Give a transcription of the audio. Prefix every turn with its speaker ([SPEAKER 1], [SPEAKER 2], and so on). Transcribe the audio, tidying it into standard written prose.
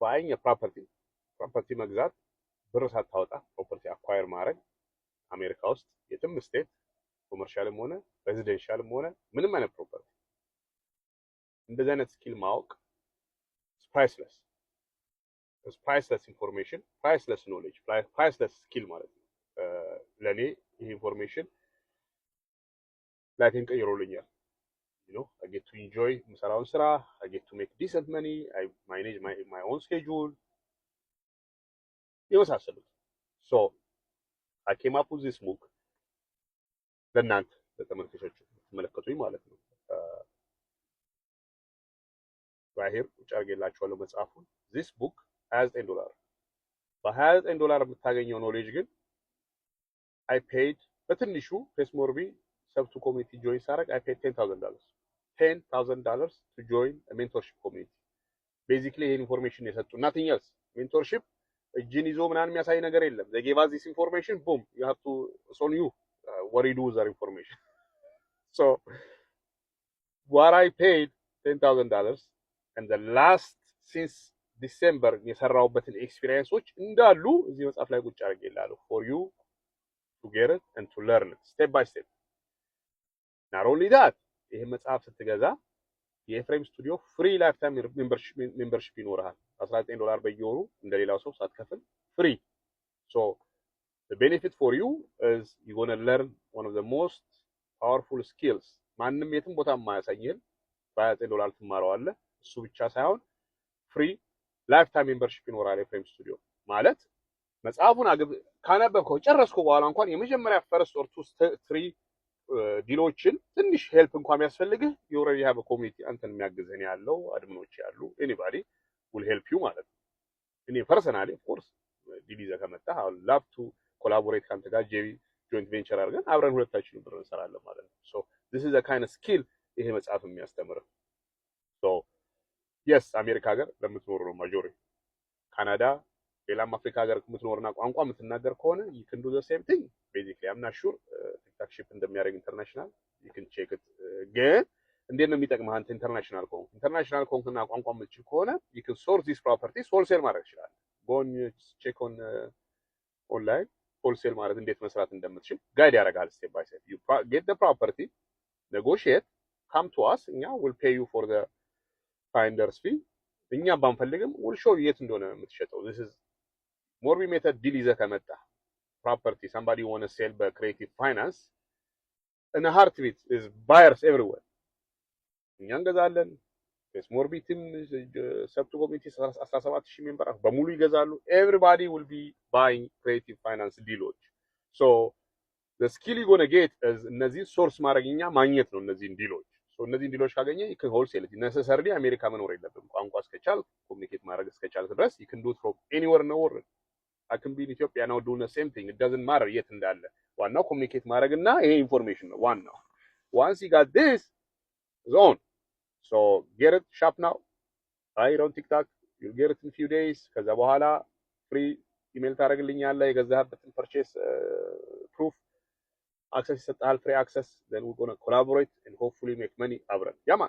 [SPEAKER 1] buying a property መግዛት ብር ሳታወጣ ፕሮፐርቲ አኳየር ማድረግ አሜሪካ ውስጥ የትም ስቴት ኮመርሻልም ሆነ ሬዚደንሻልም ሆነ ምንም አይነት ፕሮፐርቲ እንደዚህ አይነት ስኪል ማወቅ ፕራይስለስ ኢንፎርሜሽን ፕራይስለስ ኖሌጅ ፕራይስለስ ስኪል ማለት ነው። ለኔ ይሄ ኢንፎርሜሽን ላይፌን ቀይሮልኛል። I get to enjoy የምሰራውን ስራ I get to make decent money I manage my own schedule የመሳሰሉት so I came up with this book ለእናንተ ለተመልካቾች ትመለከቱኝ ማለት ነው። ባሄር ቁጭ አድርጌላችኋለሁ መጽሐፉን this book $29 በ$29 የምታገኘው ኖሌጅ ግን I paid በትንሹ ፌስሞርቢ ሰብቱ ኮሚኒቲ ጆይን ሳረግ I paid $10,000 to join a mentorship community basically ይሄን ኢንፎርሜሽን የሰጡ nothing else mentorship እጅን ይዞ ምናምን የሚያሳይ ነገር የለም they gave us this information boom you have to it's on you what do you do with that information so what I paid $10,000 and the last since December የሰራውበትን ኤክስፒሪየንሶች እንዳሉ እዚህ መጽሐፍ ላይ ቁጭ አድርጌላለሁ for you to get it and to learn it step by step not only that ይሄ መጽሐፍ ስትገዛ የኤፍሬም ስቱዲዮ ፍሪ ላይፍ ታይም ሜምበርሺፕ ይኖርሃል $19 በየወሩ እንደሌላው ሰው ሳትከፍል ፍሪ so the benefit for you is you're going to learn one of the most powerful skills ማንም የትም ቦታ የማያሳየን $29 ትማረዋለህ እሱ ብቻ ሳይሆን ፍሪ ላይፍ ታይም ሜምበርሺፕ ይኖራል ኤፍሬም ስቱዲዮ ማለት መጽሐፉን ካነበብከው ጨረስከው በኋላ እንኳን የመጀመሪያ ፈርስት ኦር 3 ዲሎችን ትንሽ ሄልፕ እንኳን የሚያስፈልግህ you already have a community አንተን የሚያግዝህ ያለው አድሚኖች ያሉ anybody will help you ማለት ነው። እኔ ፐርሰናሊ of course ዲል ይዘህ ከመጣህ I would love to collaborate ካንተ ጋር joint venture አድርገን አብረን ሁለታችንም ብር እንሰራለን ማለት ነው። so this is a kind of skill ይሄ መጽሐፍ የሚያስተምረው so yes አሜሪካ ሀገር ለምትኖሩ ነው ማጆሪ ካናዳ ሌላም አፍሪካ ሀገር የምትኖርና ቋንቋ የምትናገር ከሆነ you can do the same thing basically I'm not sure ቲክታክ ሺፕ እንደሚያደርግ ኢንተርናሽናል you can check it ግን እንዴት ነው የሚጠቅመህ አንተ ኢንተርናሽናል ኮንክና ቋንቋ የምትችል ከሆነ you can source these properties wholesale ማድረግ ይችላል go and check on online wholesale ማለት እንዴት መስራት እንደምትችል ጋይድ ያደርጋል step by step you get the property negotiate come to us እኛ will pay you for the finder's fee እኛ ባንፈልግም will show you የት እንደሆነ የምትሸጠው this is ሞርቢ ሜተድ ዲል ይዘህ ከመጣ property somebody want to sell by creative finance in a heartbeat is buyers everywhere እኛ እንገዛለን ሞርቢትም ሰብቱ ኮሚኒቲ 17000 ሜምበር በሙሉ ይገዛሉ everybody will be buying creative finance ዲሎች so the skill you going to get is እነዚህ ሶርስ ማድረግኛ ማግኘት ነው እነዚህን ዲሎች so እነዚህን ዲሎች ካገኘ you can wholesale it necessarily አሜሪካ መኖር የለብም ቋንቋ እስከቻል ኮሙኒኬት ማድረግ እስከቻል ድረስ you can do it from anywhere in the world I can be in Ethiopia now doing the same thing it doesn't matter የት እንዳለ ዋናው ኮሙኒኬት ማድረግና ይሄ ኢንፎርሜሽን ነው ዋናው once you got this is on so get it shop now buy it on TikTok you'll get it in few days ከዛ በኋላ free ኢሜል ታደርግልኛለህ የገዛህበትን purchase proof access ይሰጣል free access then we're going to collaborate and hopefully make money አብረን ያማ